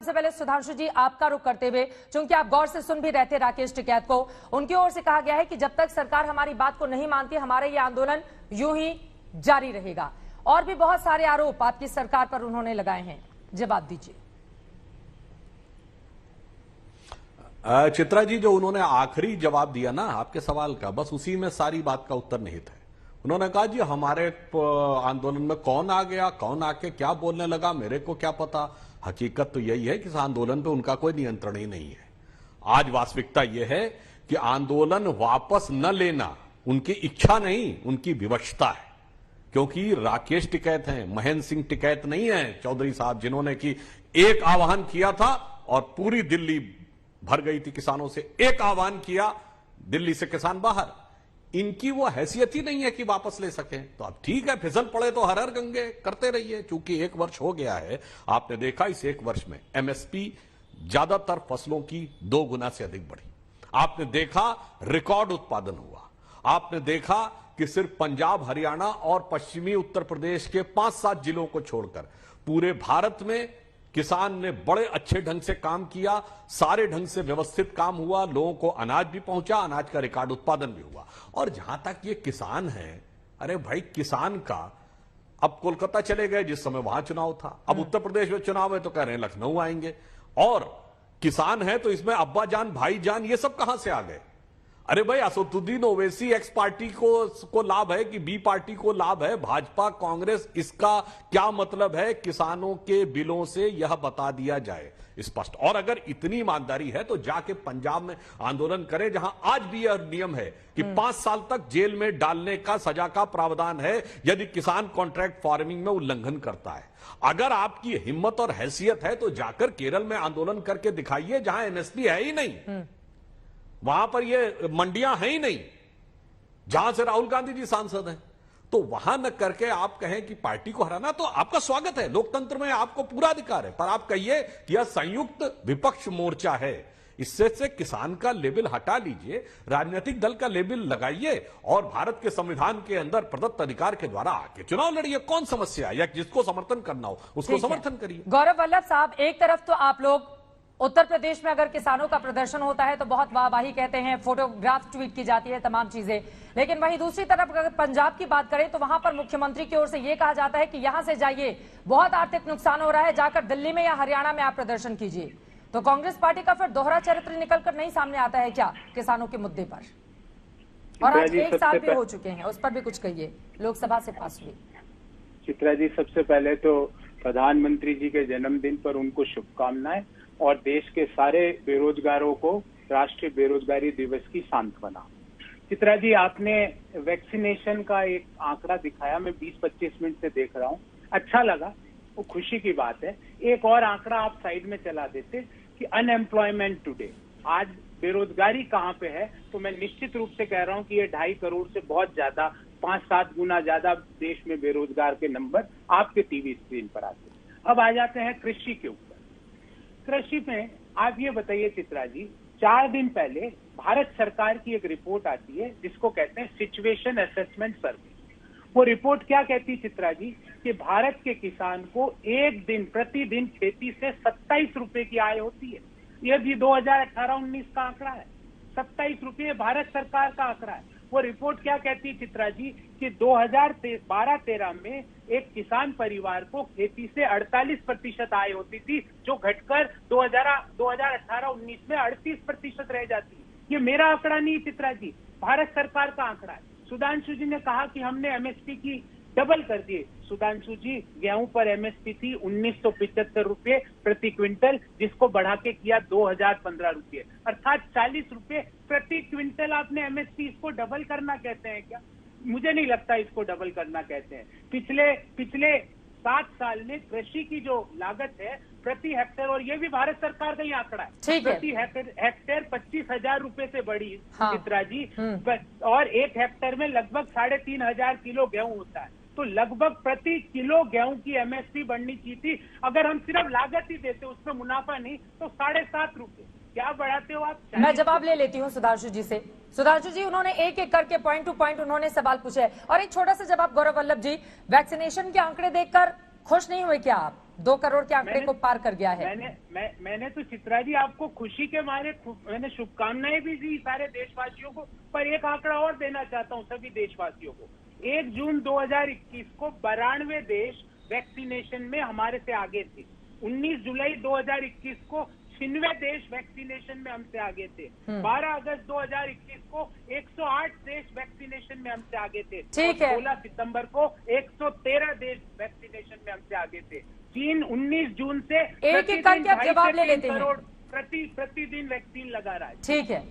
सबसे पहले सुधांशु जी आपका रुख करते हुए, चूंकि आप गौर से सुन भी रहे थे राकेश टिकैत को, उनकी ओर से कहा गया है कि जब तक सरकार हमारी बात को नहीं मानती हमारा ये आंदोलन यूं ही जारी रहेगा। और भी बहुत सारे आरोप आपकी सरकार पर उन्होंने लगाए हैं, जवाब दीजिए। चित्रा जी, जो उन्होंने आखिरी जवाब दिया ना आपके सवाल का, बस उसी में सारी बात का उत्तर निहित है। उन्होंने कहा जी हमारे आंदोलन में कौन आ गया, कौन आके क्या बोलने लगा, मेरे को क्या पता। हकीकत तो यही है कि इस आंदोलन पे उनका कोई नियंत्रण ही नहीं है। आज वास्तविकता यह है कि आंदोलन वापस न लेना उनकी इच्छा नहीं, उनकी विवशता है। क्योंकि राकेश टिकैत हैं, महेंद्र सिंह टिकैत नहीं है चौधरी साहब, जिन्होंने कि एक आह्वान किया था और पूरी दिल्ली भर गई थी किसानों से। एक आह्वान किया, दिल्ली से किसान बाहर। इनकी वो हैसियत ही नहीं है कि वापस ले सकें। तो अब ठीक है, फिसल पड़े तो हर हर गंगे करते रहिए। चूंकि 1 वर्ष हो गया है, आपने देखा इस 1 वर्ष में एमएसपी ज्यादातर फसलों की 2 गुना से अधिक बढ़ी। आपने देखा रिकॉर्ड उत्पादन हुआ। आपने देखा कि सिर्फ पंजाब, हरियाणा और पश्चिमी उत्तर प्रदेश के 5-7 जिलों को छोड़कर पूरे भारत में किसान ने बड़े अच्छे ढंग से काम किया, सारे ढंग से व्यवस्थित काम हुआ, लोगों को अनाज भी पहुंचा, अनाज का रिकॉर्ड उत्पादन भी हुआ। और जहां तक ये किसान है, अरे भाई किसान का, अब कोलकाता चले गए जिस समय वहां चुनाव था, अब उत्तर प्रदेश में चुनाव है तो कह रहे हैं लखनऊ आएंगे। और किसान है तो इसमें अब्बा जान, भाई जान, ये सब कहां से आ गए? अरे भाई असदुद्दीन ओवैसी एक्स पार्टी को लाभ है कि बी पार्टी को लाभ है, भाजपा कांग्रेस, इसका क्या मतलब है? किसानों के बिलों से यह बता दिया जाए स्पष्ट। और अगर इतनी ईमानदारी है तो जाके पंजाब में आंदोलन करें, जहां आज भी यह नियम है कि 5 साल तक जेल में डालने का सजा का प्रावधान है यदि किसान कॉन्ट्रैक्ट फार्मिंग में उल्लंघन करता है। अगर आपकी हिम्मत और हैसियत है तो जाकर केरल में आंदोलन करके दिखाइए, जहां एमएसपी है ही नहीं, वहां पर ये मंडियां हैं ही नहीं, जहां से राहुल गांधी जी सांसद हैं। तो वहां न करके आप कहें कि पार्टी को हराना, तो आपका स्वागत है, लोकतंत्र में आपको पूरा अधिकार है, पर आप कहिए कि यह संयुक्त विपक्ष मोर्चा है। इससे से किसान का लेबल हटा लीजिए, राजनीतिक दल का लेबल लगाइए और भारत के संविधान के अंदर प्रदत्त अधिकार के द्वारा आके चुनाव लड़िए। कौन समस्या है? या जिसको समर्थन करना हो उसको समर्थन करिए। गौरव वल्लभ साहब, एक तरफ तो आप लोग उत्तर प्रदेश में अगर किसानों का प्रदर्शन होता है तो बहुत वाहवाही कहते हैं, फोटोग्राफ ट्वीट की जाती है, तमाम चीजें, लेकिन वहीं दूसरी तरफ अगर पंजाब की बात करें तो वहां पर मुख्यमंत्री की ओर से यह कहा जाता है कि यहां से जाइए, बहुत आर्थिक नुकसान हो रहा है, जाकर दिल्ली में या हरियाणा में आप प्रदर्शन कीजिए। तो कांग्रेस पार्टी का फिर दोहरा चरित्र निकलकर नहीं सामने आता है क्या किसानों के मुद्दे पर? और आज 1 साल भी हो चुके हैं, उस पर भी कुछ कहिए, लोकसभा से पास हुई। चित्रा जी, सबसे पहले तो प्रधानमंत्री जी के जन्मदिन पर उनको शुभकामनाएं और देश के सारे बेरोजगारों को राष्ट्रीय बेरोजगारी दिवस की सांत्वना। चित्रा जी, आपने वैक्सीनेशन का एक आंकड़ा दिखाया, मैं 20-25 मिनट से देख रहा हूँ, अच्छा लगा, वो खुशी की बात है। एक और आंकड़ा आप साइड में चला देते कि अनएम्प्लॉयमेंट टुडे, आज बेरोजगारी कहाँ पे है, तो मैं निश्चित रूप से कह रहा हूँ कि ये 2.5 करोड़ से बहुत ज्यादा, 5-7 गुना ज्यादा देश में बेरोजगार के नंबर आपके टीवी स्क्रीन पर आते हैं। अब आ जाते हैं कृषि के ऊपर। कृषि में आप ये बताइए चित्रा जी, 4 दिन पहले भारत सरकार की एक रिपोर्ट आती है जिसको कहते हैं सिचुएशन असेसमेंट सर्वे। वो रिपोर्ट क्या कहती है चित्रा जी, कि भारत के किसान को एक दिन प्रतिदिन खेती से 27 रुपए की आय होती है। यह भी 2018-19 का आंकड़ा है, 27 रुपये भारत सरकार का आंकड़ा है। वो रिपोर्ट क्या कहती है चित्रा जी, कि 2012-13 में एक किसान परिवार को खेती से 48% आय होती थी, जो घटकर 2018-19 में 38% रह जाती है। ये मेरा आंकड़ा नहीं चित्रा जी, भारत सरकार का आंकड़ा है। सुधांशु जी ने कहा कि हमने एमएसपी की डबल कर दिए। सुधांशु जी, गेहूं पर एमएसपी थी 1975 रुपये प्रति क्विंटल, जिसको बढ़ा के किया 2015 रुपये, अर्थात 40 रुपये प्रति क्विंटल आपने एमएसपी। इसको डबल करना कहते हैं क्या? मुझे नहीं लगता इसको डबल करना कहते हैं। पिछले 7 साल में कृषि की जो लागत है प्रति हेक्टेयर, और ये भी भारत सरकार का ही आंकड़ा है, प्रति हेक्टेयर 25,000 रुपए से बढ़ी चित्रा जी। और 1 हेक्टेयर में लगभग 3,500 किलो गेहूं होता है, तो लगभग प्रति किलो गेहूं की एमएसपी बढ़नी चाहिए थी। अगर हम सिर्फ लागत ही देते, उसमें मुनाफा नहीं, तो 7.5 रुपए क्या बढ़ाते हो आप? मैं जवाब ले लेती हूँ सुधांशु जी से। सुधांशु जी, उन्होंने एक एक करके पॉइंट टू पॉइंट उन्होंने सवाल पूछे, और एक छोटा सा जवाब गौरव वल्लभ जी, वैक्सीनेशन के आंकड़े देखकर खुश नहीं हुए क्या आप? 2 करोड़ के आंकड़े को पार कर गया है। मैंने तो चित्रा जी आपको खुशी के मारे मैंने शुभकामनाएं भी दी सारे देशवासियों को, पर एक आंकड़ा और देना चाहता हूं सभी देशवासियों को। 1 जून 2021 को 92 देश वैक्सीनेशन में हमारे से आगे थे। 19 जुलाई 2021 को 96 देश वैक्सीनेशन में हमसे आगे थे। 12 अगस्त 2021 को 108 देश वैक्सीनेशन में हमसे आगे थे। ठीक है। 16 सितंबर को 113 देश वैक्सीनेशन में हमसे आगे थे। चीन 19 जून से एक एक करके आप जवाब ले लेते हैं। करोड़ प्रतिदिन वैक्सीन लगा रहा है। ठीक है।